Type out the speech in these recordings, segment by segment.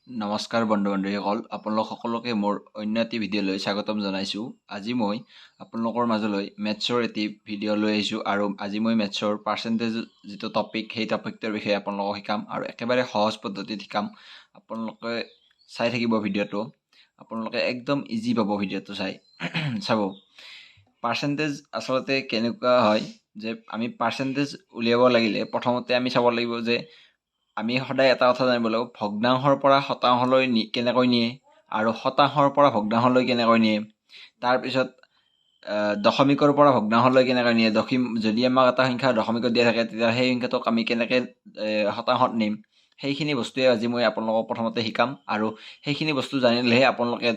নমস্কাৰ বন্ধু-বান্ধৱীসকল, আপোনালোক সকলোকে মোৰ অন্য এটি ভিডিঅ'লৈ স্বাগতম জনাইছোঁ। আজি মই আপোনালোকৰ মাজলৈ মেথছৰ এটি ভিডিঅ' লৈ আহিছোঁ আৰু আজি মই মেথছৰ পাৰ্চেণ্টেজ যিটো টপিক সেই টপিকটোৰ বিষয়ে আপোনালোকক শিকাম আৰু একেবাৰে সহজ পদ্ধতিত শিকাম। আপোনালোকে চাই থাকিব ভিডিঅ'টো, আপোনালোকে একদম ইজি পাব ভিডিঅ'টো চাই। চাব, পাৰ্চেণ্টেজ আচলতে কেনেকুৱা হয় যে আমি পাৰ্চেণ্টেজ উলিয়াব লাগিলে প্ৰথমতে আমি চাব লাগিব যে আমি সদায় এটা কথা জানিব লাগিব, ভগ্নাংশৰ পৰা শতাংশলৈ কেনেকৈ নিয়ে আৰু শতাংশৰ পৰা ভগ্নাংশলৈ কেনেকৈ নিয়ে। তাৰপিছত দশমিকৰ পৰা ভগ্নাংশলৈ কেনেকৈ নিয়ে। যদি আমাক এটা সংখ্যা দশমিকত দিয়া থাকে তেতিয়া সেই সংখ্যাটোক আমি কেনেকৈ শতাংশত নিম, সেইখিনি বস্তুৱে আজি মই আপোনালোকক প্ৰথমতে শিকাম আৰু সেইখিনি বস্তু জানিলেহে আপোনালোকে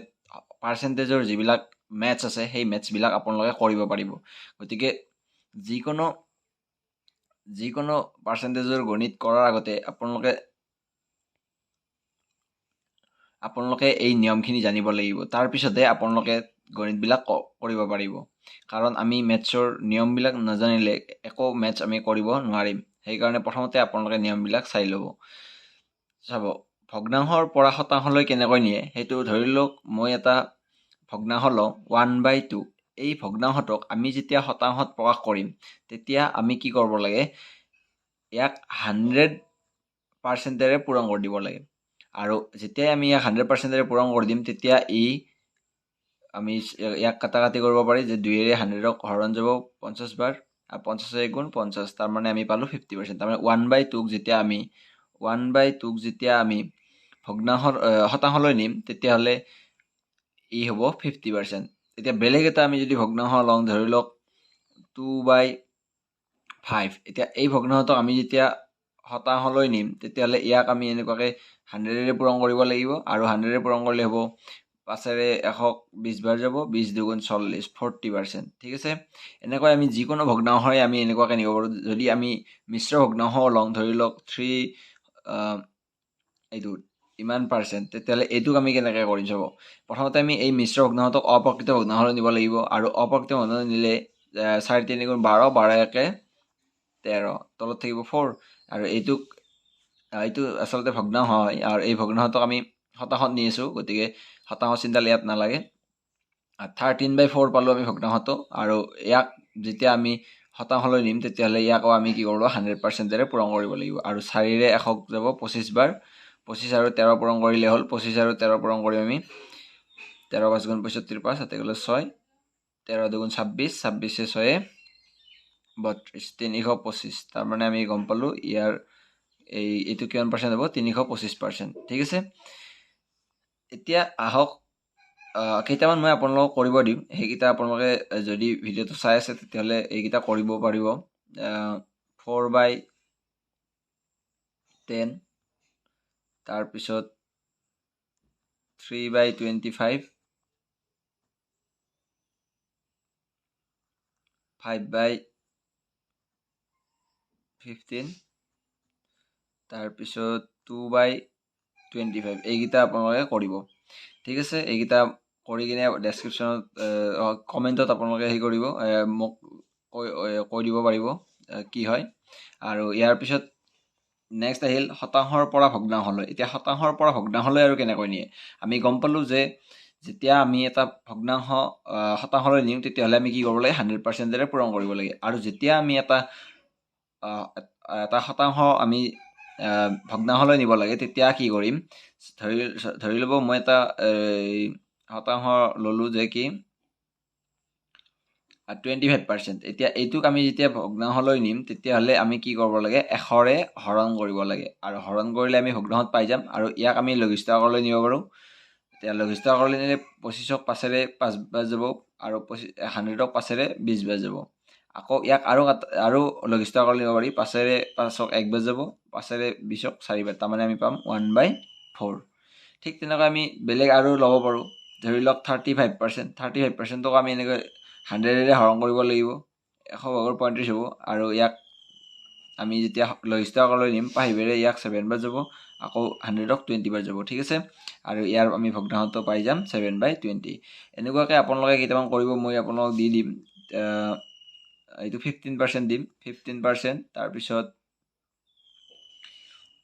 পাৰ্চেণ্টেজৰ যিবিলাক মেথছ আছে সেই মেথছবিলাক আপোনালোকে কৰিব পাৰিব। গতিকে যিকোনো পাৰ্চেণ্টেজৰ গণিত কৰাৰ আগতে আপোনালোকে এই নিয়মখিনি জানিব লাগিব। তাৰপিছতহে আপোনালোকে গণিতবিলাক কৰিব পাৰিব। কাৰণ আমি মেথছৰ নিয়মবিলাক নাজানিলে একো মেথছ আমি কৰিব নোৱাৰিম। সেইকাৰণে প্ৰথমতে আপোনালোকে নিয়মবিলাক চাই ল'ব। চাব, ভগ্নাংশৰ পৰা শতাংশলৈ কেনেকৈ নিয়ে সেইটো ধৰি লওক মই এটা ভগ্নাংশ লওঁ 1/2। এই ভগ্নাংশটোক আমি যেতিয়া শতাংশত প্ৰকাশ কৰিম তেতিয়া আমি কি কৰিব লাগে, ইয়াক 100%ৰে পূৰণ কৰি দিব লাগে। আৰু যেতিয়াই আমি ইয়াক 100%ৰে পূৰণ কৰি দিম তেতিয়া আমি ইয়াক কাটাকাটি কৰিব পাৰি যে 2ৰে 100ক হৰণ যাব 50 বাৰ, 50 গুণ 50, তাৰমানে আমি পালোঁ 50%। তাৰমানে 1/2ক যেতিয়া আমি ভগ্নাংশৰ শতাংশলৈ নিম তেতিয়াহ'লে হ'ব 50%। এতিয়া বেলেগ এটা আমি যদি ভগ্নাংশ লওঁ, ধৰি লওক 2/5। এতিয়া এই ভগ্নাংশটোক আমি যেতিয়া শতাংশলৈ নিম তেতিয়াহ'লে ইয়াক আমি এনেকুৱাকৈ 100ৰে পূৰণ কৰিব লাগিব আৰু 100ৰে পূৰণ কৰিলে হ'ব 5ৰে 120 বাৰ যাব, 20 দুগুণ 40, 40%। ঠিক আছে, এনেকৈ আমি যিকোনো ভগ্নাংশই আমি এনেকুৱাকৈ নিব পাৰোঁ। যদি আমি মিশ্ৰ ভগ্নাংশ লওঁ, ধৰি লওক 3 ইমান %, তেতিয়াহ'লে এইটোক আমি কেনেকৈ কৰিম চাব। প্ৰথমতে আমি এই মিশ্ৰ ভগ্নাংশটোক অপ্ৰকৃত ভগ্নাংশলৈ নিব লাগিব আৰু অপ্ৰকৃত ভগ্নাংশ নিলে 4 3 গুণ 12, 12 1 13, তলত থাকিব 4 আৰু এইটো আচলতে ভগ্নাংশ হয় আৰু এই ভগ্নাংশটোক আমি শতাংশত নি আছোঁ, গতিকে শতাংশ চিন্তালে ইয়াত নালাগে। 13/4 পালোঁ আমি ভগ্নাংশটো আৰু ইয়াক যেতিয়া আমি শতাংশলৈ নিম তেতিয়াহ'লে ইয়াকো আমি কি কৰিব, 100%ৰে পূৰণ কৰিব লাগিব। আৰু 4ৰে 100 যাব 25 বাৰ, 25 আৰু 13 পূৰণ কৰিলে হ'ল। 25 আৰু 13 পূৰণ কৰিম আমি 13 5 গুণ 75, 5 তাতে গ'লে 6, 13 দুগুণ 26, 26 6 32, 325। তাৰমানে আমি গম পালোঁ এইটো কিমান পাৰ্চেণ্ট হ'ব, 325%। ঠিক আছে, এতিয়া আহক কেইটামান মই আপোনালোকক কৰিব দিম। সেইকেইটা আপোনালোকে যদি ভিডিঅ'টো চাই আছে তেতিয়াহ'লে এইকেইটা কৰিব পাৰিব। 4/10, তাৰপিছত 3/25, 5/15, তাৰপিছত 2/25, এইকেইটা আপোনালোকে কৰিব। ঠিক আছে, এইকেইটা কৰি কিনে ডেছক্ৰিপশ্যনত কমেণ্টত আপোনালোকে কৰিব, মোক কৈ দিব পাৰিব কি হয়। আৰু ইয়াৰ পিছত নেক্সট আহিল শতাংশৰ পৰা ভগ্নাংশলৈ। এতিয়া শতাংশৰ পৰা ভগ্নাংশলৈ আৰু কেনেকৈ নিয়ে, আমি গম পালোঁ যে যেতিয়া আমি এটা ভগ্নাংশ শতাংশলৈ নিম তেতিয়াহ'লে আমি কি কৰিব লাগে, 100%ৰে পূৰণ কৰিব লাগে। আৰু যেতিয়া আমি এটা শতাংশ আমি ভগ্নাংশলৈ নিব লাগে তেতিয়া কি কৰিম, ধৰি ল'ব মই এটা শতাংশ ল'লোঁ যে কি 25%। এতিয়া এইটোক আমি যেতিয়া ভগ্নাংশলৈ নিম তেতিয়াহ'লে আমি কি কৰিব লাগে, 100ৰে হৰণ কৰিব লাগে আৰু হৰণ কৰিলে আমি ভগ্নাংশত পাই যাম। আৰু ইয়াক আমি লঘিষ্ঠ আকাৰলৈ নিব পাৰোঁ। এতিয়া লঘিষ্ঠ আকাৰলৈ নিলে 25ক 5ৰে 5 বাৰ যাব আৰু 100ক 5ৰে 20 বাৰ যাব। আকৌ ইয়াক আৰু লঘিষ্ঠ আকাৰলৈ নিব পাৰি, 5ৰে 5ক 1 বাৰ যাব, 5ৰে 20ক 4 বাৰ, তাৰমানে আমি পাম 1/4। ঠিক তেনেকৈ আমি বেলেগ আৰু ল'ব পাৰোঁ। ধৰি লওক 35%, 35%ক আমি এনেকৈ 100ৰে হৰণ কৰিব লাগিব, 100/35 হ'ব। আৰু ইয়াক আমি যেতিয়া লঘিষ্ঠ আকাৰলৈ নিম 5ৰে ইয়াক 7 বাৰ যাব, আকৌ 100ক 20 বাৰ যাব। ঠিক আছে, আৰু ইয়াৰ আমি ভগ্নাংশটো পাই যাম 7/20। এনেকুৱাকৈ আপোনালোকে কেইটামান কৰিব, মই আপোনালোকক দি দিম। এইটো 15% দিম, 15%, তাৰপিছত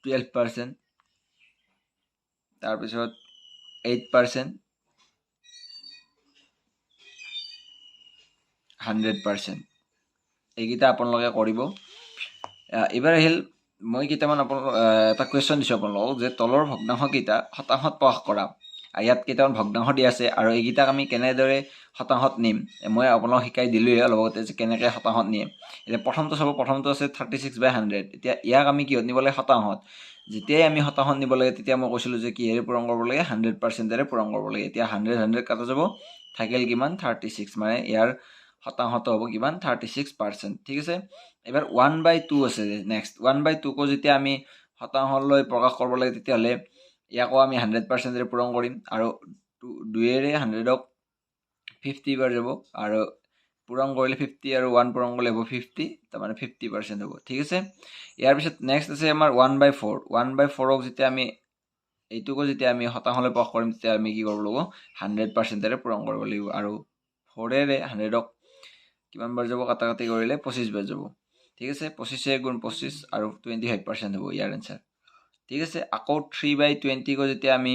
12%, তাৰপিছত 8%, 100%, এইকেইটা আপোনালোকে কৰিব। এইবাৰ আহিল মই কেইটামান এটা কুৱেশ্যন দিছোঁ আপোনালোকক যে তলৰ ভগ্নাংশকেইটা শতাংশত প্ৰকাশ কৰা। ইয়াত কেইটামান ভগ্নাংশ দিয়া আছে আৰু এইকেইটাক আমি কেনেদৰে শতাংশত নিম মই আপোনালোকক শিকাই দিলোঁৱে অলপ আগতে যে কেনেকৈ শতাংশত নিয়ে। এতিয়া প্ৰথমটো চাব, প্ৰথমটো আছে 36/100। এতিয়া ইয়াক আমি কিহত নিব লাগে? শতাংশত। যেতিয়াই আমি শতাংশত নিব লাগে তেতিয়া মই কৈছিলোঁ যে কিহেৰে পূৰণ কৰিব লাগে? 100%ৰে পূৰণ কৰিব লাগে। এতিয়া 100 কাটা যাব, থাকিল কিমান? 36, মানে ইয়াৰ শতাংশটো হ'ব কিমান? 36%। ঠিক আছে। এবাৰ 1/2 আছে নেক্সট। 1/2কো যেতিয়া আমি শতাংশলৈ প্ৰকাশ কৰিব লাগে তেতিয়াহ'লে ইয়াকো আমি 100%ৰে পূৰণ কৰিম আৰু 2ৰে 100ক 50 বাৰ যাব আৰু পূৰণ কৰিলে 50 আৰু 1 পূৰণ কৰিলে হ'ব 50, তাৰমানে 50% হ'ব। ঠিক আছে। ইয়াৰ পিছত নেক্সট আছে আমাৰ 1/4। 1/4ক যেতিয়া আমি এইটোকো যেতিয়া আমি শতাংশলৈ প্ৰকাশ কৰিম তেতিয়া আমি কি কৰিব লাগিব? 100%ৰে পূৰণ কৰিব লাগিব আৰু 4ৰে 100ক কিমান বাৰ যাব? কাটা কাটি কৰিলে 25 বাৰ যাব। ঠিক আছে। 25 গুণ 25 আৰু 25% হ'ব ইয়াৰ এনচাৰ। ঠিক আছে। আকৌ 3/20কো যেতিয়া আমি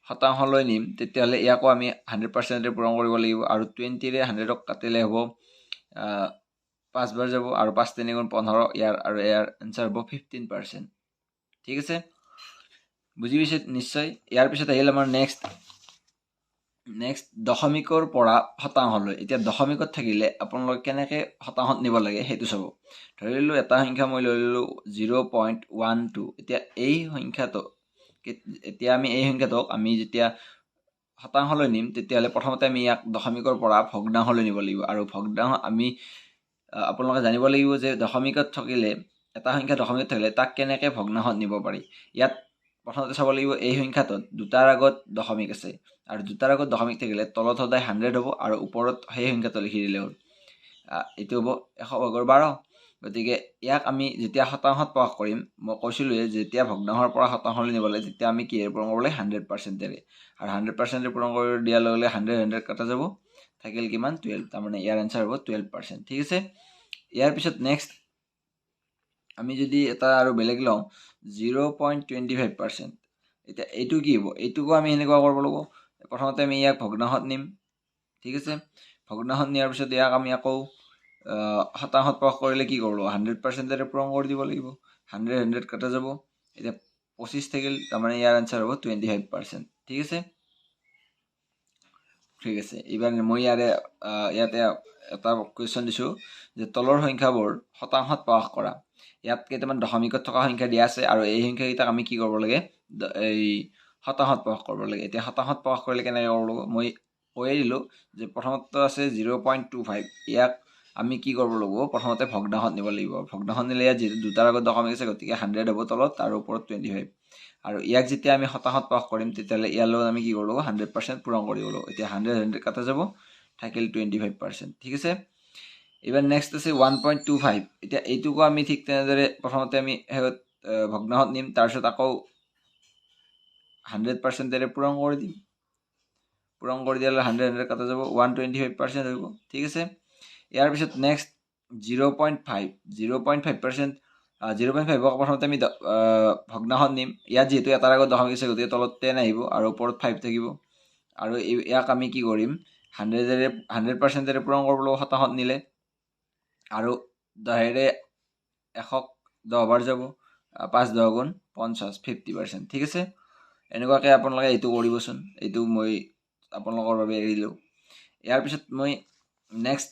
শতাংশলৈ নিম তেতিয়াহ'লে ইয়াকো আমি 100%ৰে পূৰণ কৰিব লাগিব আৰু 20ৰে 100ক কাটিলে হ'ব 5 বাৰ যাব আৰু 5 3 গুণ 15 ইয়াৰ, আৰু ইয়াৰ এনচাৰ হ'ব 15%। ঠিক আছে। বুজি পাইছে নিশ্চয়। ইয়াৰ পিছত আহিল আমাৰ নেক্সট দশমিকৰ পৰা শতাংশলৈ। এতিয়া দশমিকত থাকিলে আপোনালোকে কেনেকৈ শতাংশত নিব লাগে সেইটো চাব। ধৰি ললোঁ এটা সংখ্যা মই লৈ ল'লোঁ 0.12। এতিয়া এই সংখ্যাটোক আমি যেতিয়া শতাংশলৈ নিম তেতিয়াহ'লে প্ৰথমতে আমি ইয়াক দশমিকৰ পৰা ভগ্নাংশলৈ নিব লাগিব আৰু ভগ্নাংশ আমি আপোনালোকে জানিব লাগিব যে দশমিকত থাকিলে এটা সংখ্যা দশমিকত থাকিলে তাক কেনেকৈ ভগ্নাংশত নিব পাৰি। ইয়াত প্ৰথমতে চাব লাগিব এই সংখ্যাটোত দুটাৰ আগত দশমিক আছে আৰু দুটাৰ আগত দশমিক থাকিলে তলত সদায় 100 হ'ব আৰু ওপৰত সেই সংখ্যাটো লিখি দিলে হ'ল। এইটো হ'ব 100/12। গতিকে ইয়াক আমি যেতিয়া শতাংশত প্ৰকাশ কৰিম, মই কৈছিলোঁৱে যেতিয়া ভগ্নাংশৰ পৰা শতাংশলৈ নিব লাগে তেতিয়া আমি কিহেৰে পূৰণ কৰিব লাগে? 100%ৰে। আৰু 100%ৰে পূৰণ কৰি দিয়াৰ লগে লগে 100 কাটা যাব, থাকিল কিমান? 12, তাৰমানে ইয়াৰ এনচাৰ হ'ব 12%। ঠিক আছে। ইয়াৰ পিছত নেক্সট আমি যদি এটা আৰু বেলেগ লওঁ 0.25%। এতিয়া এইটো কি হ'ব? এইটোকো আমি এনেকুৱা কৰিব লাগিব। প্ৰথমতে আমি ইয়াক ভগ্নাংশত নিম। ঠিক আছে। ভগ্নাংশত নিয়াৰ পিছত ইয়াক আমি আকৌ শতাংশত প্ৰকাশ কৰিলে কি কৰিব লাগিব? 100%ৰে পূৰণ কৰি দিব লাগিব। 100 কাটা যাব, এতিয়া 25 থাকিল, তাৰমানে ইয়াৰ এনচাৰ হ'ব 25%। ঠিক আছে। ঠিক আছে। এইবাৰ মই ইয়াতে এটা কুৱেশ্যন দিছোঁ যে তলৰ সংখ্যাবোৰ শতাংশত প্ৰকাশ কৰা। ইয়াত কেইটামান দশমিকত থকা সংখ্যা দিয়া আছে আৰু এই সংখ্যাকেইটাক আমি কি কৰিব লাগে? এই শতাংশত প্ৰকাশ কৰিব লাগে। এতিয়া শতাংশত প্ৰকাশ কৰিলে কেনেকৈ কৰিব লাগিব? মই কৈয়ে দিলোঁ যে প্ৰথমতে আছে 0.25। ইয়াক আমি কি কৰিব লাগিব? প্ৰথমতে ভগ্নাংশত নিব লাগিব। ভগ্নাংশত নিলে ইয়াত যিহেতু দুটাৰ আগত দশমিক আছে গতিকে 100 হ'ব তলত আৰু ওপৰত 25। আৰু ইয়াক যেতিয়া আমি শতাংশত প্ৰকাশ কৰিম তেতিয়াহ'লে ইয়াৰ লগত আমি কি কৰিব লাগিব? 100% পূৰণ কৰিব লাগিব। এতিয়া 100 কাটা যাব, থাকিল 25%। ঠিক আছে। এইবাৰ নেক্সট আছে 1.25। এতিয়া এইটোকো আমি ঠিক তেনেদৰে প্ৰথমতে আমি ভগ্নাংশত নিম, তাৰপিছত আকৌ 100%ৰে পূৰণ কৰি দিম। পূৰণ কৰি দিয়ালে 100 কাটা যাব, 125% হৈ যাব। ঠিক আছে। ইয়াৰ পিছত নেক্সট 0.5। 0.5%, 0.5ক প্ৰথমতে আমি ভগ্নাংশত নিম। ইয়াত যিহেতু এটাৰ আগত দশমিক আছে গতিকে তলত 10 আহিব আৰু ওপৰত 5 থাকিব আৰু ইয়াক আমি কি কৰিম? 100%ৰে পূৰণ কৰিব লাগিব শতাংশত নিলে আৰু 10ৰে 100ক 10 বাৰ যাব, 5 10 গুণ 50, 50%। ঠিক আছে। এনেকুৱাকৈ আপোনালোকে এইটো কৰিবচোন। এইটো মই আপোনালোকৰ বাবে এৰি দিলোঁ। ইয়াৰ পিছত মই নেক্সট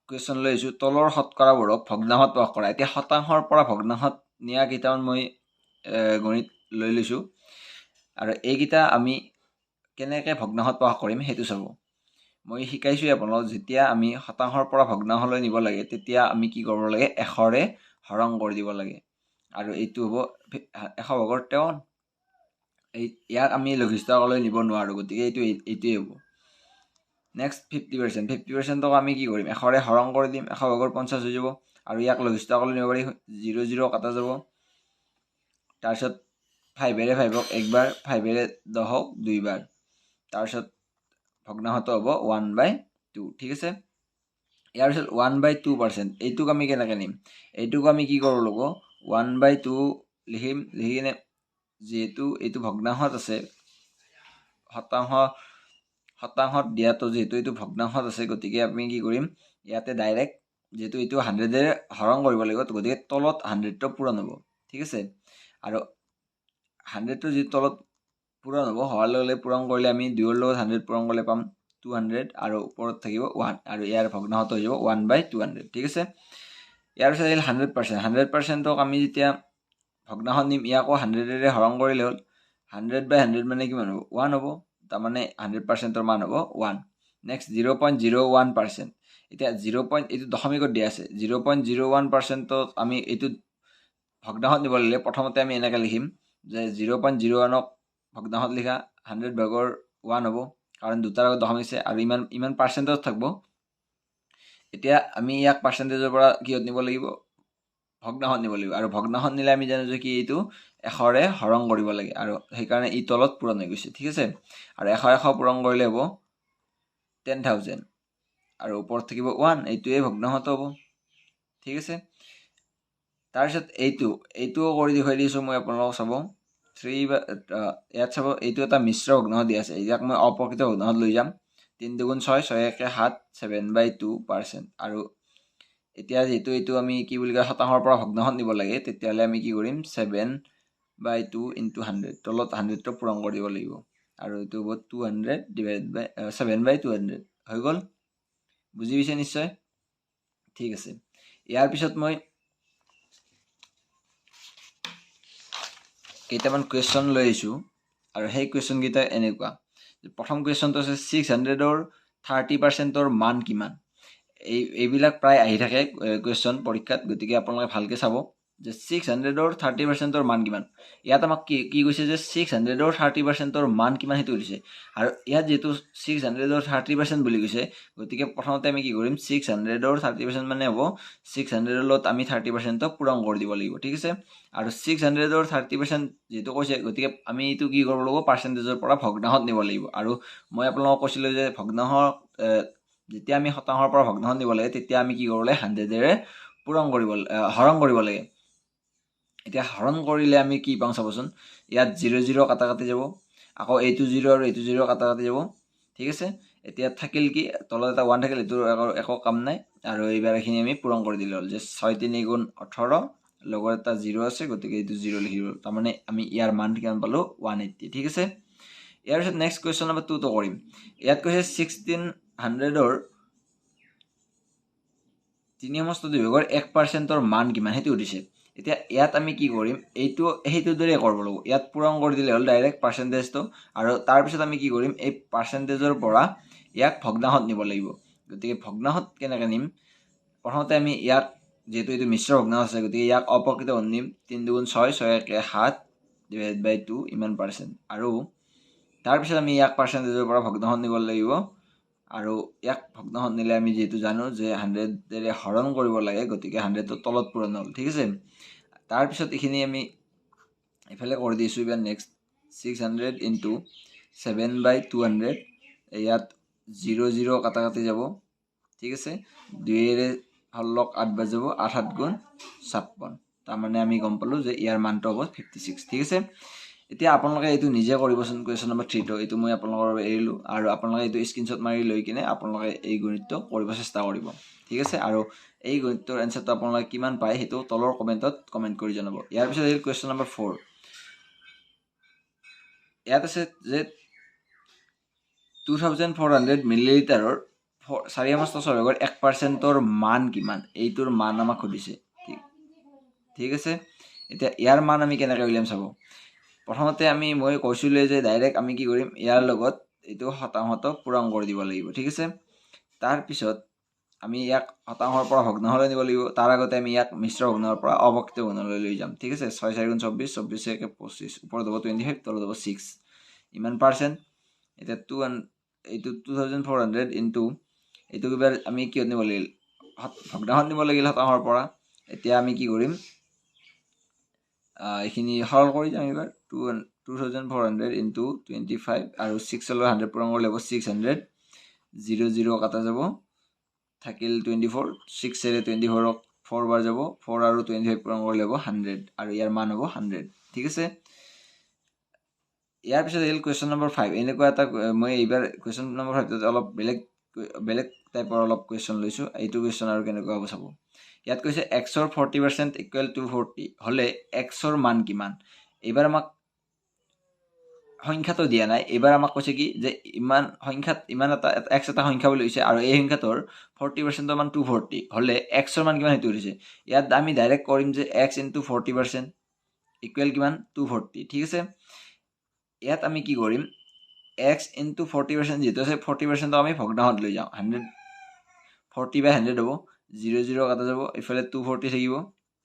কুৱেশ্যন লৈ আহিছোঁ তলৰ শতকৰাবোৰক ভগ্নাংশত প্ৰকাশ কৰা। এতিয়া শতাংশৰ পৰা ভগ্নাংশত নিয়া কেইটামান মই গণিত লৈ লৈছোঁ আৰু এইকেইটা আমি কেনেকৈ ভগ্নাংশত প্ৰকাশ কৰিম সেইটো চাব। মই শিকাইছোঁ আপোনালোকক যেতিয়া আমি শতাংশৰ পৰা ভগ্নাংশলৈ নিব লাগে তেতিয়া আমি কি কৰিব লাগে? 100ৰে হৰণ কৰি দিব লাগে আৰু এইটো হ'ব 100/53। ইয়াক আমি লঘিষ্ঠকলৈ নিব নোৱাৰোঁ গতিকে এইটোৱে হ'ব। নেক্সট 50%। 50%ক আমি কি কৰিম? 100ৰে হৰণ কৰি দিম, 100/50 হৈ যাব আৰু ইয়াক লঘিষ্ঠকলৈ নিব পাৰি, 0 কাটা যাব। তাৰপিছত 5ৰে 5ক একবাৰ, 5ৰে 10ক 2 বাৰ, তাৰপিছত ভগ্নাংশটো হ'ব 1/2। ঠিক আছে। ইয়াৰ পিছত 1/2%। এইটোক আমি কেনেকৈ নিম? এইটোক আমি কি কৰিব লাগিব? 1/2 লিখিম, লিখি কিনে যেহেতু এইটো ভগ্নাংশত আছে শতাংশত দিয়াটো যেহেতু এইটো ভগ্নাংশত আছে গতিকে আমি কি কৰিম ইয়াতে ডাইৰেক্ট যেহেতু এইটো 100 হৰণ কৰিব লাগিব গতিকে তলত 100টো পূৰণ হ'ব ঠিক আছে আৰু 100টো যি তলত পূৰণ হ'ব হোৱাৰ লগে লগে পূৰণ কৰিলে আমি 2 ৰ লগত 100 পূৰণ কৰিলে পাম 200 আৰু ওপৰত থাকিব 1 আৰু ইয়াৰ ভগ্নাংশটো হৈ যাব 1/200 ঠিক আছে ইয়াৰ পিছত আহিল 100%ক আমি যেতিয়া ভগ্নাংশত নিম ইয়াকো 100 হৰণ কৰিলে হ'ল 100/100 মানে কিমান হ'ব 1 হ'ব তাৰ মানে 100%ৰ মান হ'ব 1 নেক্সট 0.01% এতিয়া 0. এইটো দশমিকত দিয়া আছে 0.01%ত আমি এইটো ভগ্নাংশত নিব লাগিলে প্ৰথমতে আমি এনেকৈ লিখিম যে 0.01ক ভগ্নাংশত লিখা 100/1 হ'ব কাৰণ দুটাৰ আগত দশমিক আছে আৰু ইমান পাৰ্চেণ্টেজ থাকিব এতিয়া আমি ইয়াক পাৰ্চেণ্টেজৰ পৰা কিহত নিব লাগিব ভগ্নাংশত নিব লাগিব আৰু ভগ্নাংশত নিলে আমি জানো যে কি এইটো 100ৰে হৰণ কৰিব লাগে আৰু সেইকাৰণে ই তলত পূৰণ হৈ গৈছে ঠিক আছে আৰু 100 পূৰণ কৰিলে হ'ব 10,000 আৰু ওপৰত থাকিব 1 এইটোৱে ভগ্নাংশত হ'ব ঠিক আছে তাৰপিছত এইটোও কৰি দেখুৱাই দিছোঁ মই আপোনালোকক চাব 3 ইয়াত চাব এইটো এটা মিশ্ৰ ভগ্নাংশ দিয়া আছে ইয়াক মই অপ্ৰকৃত ভগ্নাংশত লৈ যাম 3 × 6 6 × 7 7/2% আৰু এতিয়া যেহেতু এইটো আমি কি বুলি কয় শতাংশৰ পৰা ভগ্নাংশত নিব লাগে তেতিয়াহ'লে আমি কি কৰিম 7/2 × 100 তলত 100টো পূৰণ কৰি দিব লাগিব আৰু এইটো হ'ব 200 7/200 হৈ গ'ল বুজি পাইছে নিশ্চয় ঠিক আছে ইয়াৰ পিছত মই কেইটামান কুৱেশ্যন লৈ আহিছোঁ আৰু সেই কুৱেশ্যন কেইটা এনেকুৱা প্ৰথম কুৱেশ্যনটো আছে 600ৰ 30%ৰ মান কিমান এইবিলাক প্ৰায় আহি থাকে কুৱেশ্যন পৰীক্ষাত গতিকে আপোনালোকে ভালকৈ চাব যে 600ৰ 30%ৰ মান কিমান ইয়াত আমাক কি কৈছে যে 600ৰ 30%ৰ মান কিমান সেইটো দিছে আৰু ইয়াত যেহেতু 600ৰ 30% বুলি কৈছে গতিকে প্ৰথমতে আমি কি কৰিম 600ৰ 30% মানে হ'ব 600ৰ লগত আমি 30%টো পূৰণ কৰি দিব লাগিব ঠিক আছে আৰু 600ৰ 30% যেহেতু কৈছে গতিকে আমি এইটো কি কৰিব লাগিব পাৰ্চেণ্টেজৰ পৰা ভগ্নাংশত নিব লাগিব আৰু মই আপোনালোকক কৈছিলোঁ যে ভগ্নাংশ যেতিয়া আমি শতাংশৰ পৰা ভগ্নাংশত নিব লাগে তেতিয়া আমি কি কৰিব লাগে 100ৰে হৰণ কৰিব লাগে এতিয়া হৰণ কৰিলে আমি কি পাম চাবচোন ইয়াত 0 0 কাটা কাটি যাব আকৌ এইটো 0 আৰু এইটো 0 কাটা কাটি যাব ঠিক আছে এতিয়া থাকিল কি তলত এটা 1 থাকিল এইটো একো কাম নাই আৰু এইবাৰ এইখিনি আমি পূৰণ কৰি দিলে হ'ল যে 6 3 × 18 লগত এটা 0 আছে গতিকে এইটো 0 লিখি দিলোঁ তাৰমানে আমি ইয়াৰ মান কিমান পালোঁ 180 ঠিক আছে ইয়াৰ পিছত নেক্সট কুৱেশ্যন নম্বৰ 2টো কৰিম ইয়াত কৈছে 1600ৰ 3/2%ৰ মান কিমান সেইটো সুধিছে এতিয়া ইয়াত আমি কি কৰিম সেইটো দৰে কৰিব লাগিব ইয়াত পূৰণ কৰি দিলে হ'ল ডাইৰেক্ট পাৰ্চেণ্টেজটো আৰু তাৰপিছত আমি কি কৰিম এই পাৰ্চেণ্টেজৰ পৰা ইয়াক ভগ্নাংশত নিব লাগিব গতিকে ভগ্নাংশত কেনেকৈ নিম প্ৰথমতে আমি ইয়াক যেহেতু এইটো মিশ্ৰ ভগ্নাংশ আছে গতিকে ইয়াক অপ্ৰকৃত নিম 3 × 6 6 × 7 /2 ইমান পাৰ্চেণ্ট আৰু তাৰপিছত আমি ইয়াক পাৰ্চেণ্টেজৰ পৰা ভগ্নাংশত নিব লাগিব আৰু ইয়াক ভগ্নাংশত নিলে আমি যেহেতু জানো যে 100ৰে হৰণ কৰিব লাগে গতিকে 100টো তলত পূৰণ হ'ল ঠিক আছে তাৰপিছত এইখিনি আমি এইফালে কৰি দিছোঁ এবাৰ নেক্সট 600 × 7/200 ইয়াত 0 0 কাটা কাটি যাব ঠিক আছে 2ৰে 16 8 বাজিব 8 7 × 56 তাৰমানে আমি গম পালোঁ যে ইয়াৰ মানটো হ'ব 56 ঠিক আছে এতিয়া আপোনালোকে এইটো নিজে কৰিবচোন কুৱেশ্যন নম্বৰ 3টো এইটো মই আপোনালোকৰ বাবে এৰিলোঁ আৰু আপোনালোকে এইটো স্ক্ৰীনশ্বট মাৰি লৈ কিনে আপোনালোকে এই গণিতটো কৰিব চেষ্টা কৰিব ঠিক আছে আৰু এই গণিতৰ এনচাৰটো আপোনালোকে কিমান পায় সেইটো তলৰ কমেণ্টত কমেণ্ট কৰি জনাব ইয়াৰ পিছত আহিল কুৱেশ্যন নম্বৰ 4 ইয়াত আছে যে 2400 মিলিলিটাৰৰ 4/6%ৰ মান কিমান এইটোৰ মান আমাক সুধিছে ঠিক আছে এতিয়া ইয়াৰ মান আমি কেনেকৈ উলিয়াম চাব প্ৰথমতে মই কৈছিলোঁ যে ডাইৰেক্ট আমি কি কৰিম ইয়াৰ লগত এইটো শতাংশটো পূৰণ কৰি দিব লাগিব ঠিক আছে তাৰপিছত আমি ইয়াক শতাংশৰ পৰা ভগ্নাংশলৈ নিব লাগিব তাৰ আগতে আমি ইয়াক মিশ্ৰ ভগ্নাংশৰ পৰা অপ্ৰকৃত ভগ্নাংশলৈ লৈ যাম ঠিক আছে 6 4 × 24 24 1 25 ওপৰত হ'ব 25 তলত হ'ব 6 ইমান পাৰ্চেণ্ট এতিয়া এইটো 2400 ইনটু এইটো এবাৰ আমি কিহত নিব লাগিল ভগ্নাংশত নিব লাগিল শতাংশৰ পৰা এতিয়া আমি কি কৰিম এইখিনি সৰল কৰি যাম এবাৰ 2400 ইনটু 25 আৰু 6 লৈ 100 পূৰণ কৰিলে হ'ব 600 0 0 কাটা যাব থাকিল 24 6ৰে 24ক 4 বাৰ যাব 4 আৰু 25 পূৰণ কৰিলে হ'ব 100 আৰু ইয়াৰ মান হ'ব 100 ঠিক আছে ইয়াৰ পিছত আহিল কুৱেশ্যন নম্বৰ 5 এনেকুৱা এটা মই এইবাৰ কুৱেশ্যন নম্বৰ 5 অলপ বেলেগ টাইপৰ অলপ কুৱেশ্যন লৈছোঁ এইটো কুৱেশ্যন আৰু কেনেকুৱা হ'ব চাব ইয়াত কৈছে xৰ 40% ইকুৱেল টু 40 হ'লে xৰ মান কিমান এইবাৰ আমাক সংখ্যাটো দিয়া নাই এবাৰ আমাক কৈছে কি যে ইমান সংখ্যাত ইমান এটা x এটা সংখ্যা বুলি কৈছে আৰু এই সংখ্যাটোৰ 40% মান 240 হ'লে xৰ মান কিমান হেতু দিছে ইয়াত আমি ডাইৰেক্ট কৰিম যে x * 40% ইকুৱেল কিমান 240 ঠিক আছে ইয়াত আমি কি কৰিম x * 40% যেটো আছে 40% আমি ভগ্নাংশত লৈ যাওঁ 140/100 হ'ব 0 0 কাটা যাব ইফালে 240 থাকিব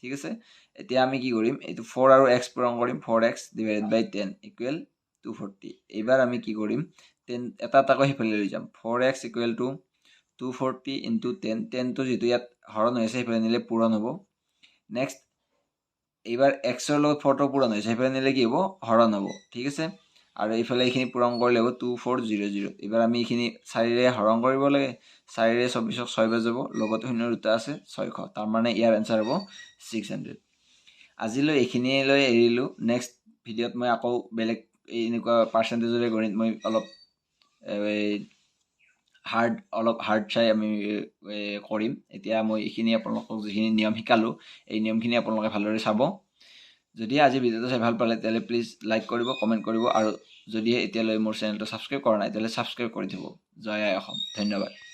ঠিক আছে এতিয়া আমি কি কৰিম এইটো 4 আৰু x পূৰণ কৰিম 4x / 10 ইকুৱেল 240 এইবাৰ আমি কি কৰিম 10 এটা এটাকৈ হিফালে লৈ যাম 4x = 240 * 10 10 তো যেটো ইয়াত হৰণ হৈছে হিফালে নিলে পূৰণ হ'ব নেক্সট এইবাৰ x ৰ লগত 4 টো পূৰণ হৈছে হিফালে নিলে কি হ'ব হৰণ হ'ব ঠিক আছে আৰু এইফালে এইখিনি পূৰণ কৰিলে হ'ব 2400 এইবাৰ আমি এইখিনি 4 ৰে হৰণ কৰিব লাগে 4 ৰে 24ক 6 বাৰ যাব লগত শূন্য দুটা আছে 600 তাৰ মানে ইয়াৰ আনসাৰ হ'ব 600 আজিলৈ এইখিনিয়ে লৈ এৰিলো নেক্সট ভিডিঅ'ত মই আকৌ বেলেগ এনেকুৱা পাৰ্চেন্টেজৰে গণিত মই অলপ হাৰ্ড চাই আমি কৰিম এতিয়া মই এইখিনি আপোনালোকক যিখিনি নিয়ম শিকালো এই নিয়মখিনি আপোনালোকে ভালদৰে চাব যদি আজি ভিডিঅ'টো চাই ভাল পালে তেলে প্লিজ লাইক কৰিব কমেন্ট কৰিব আৰু যদি এতিয়ালৈ মোৰ চেনেলটো সাবস্ক্ৰাইব কৰা নাই তেলে সাবস্ক্ৰাইব কৰি থব জয় আই অসম ধন্যবাদ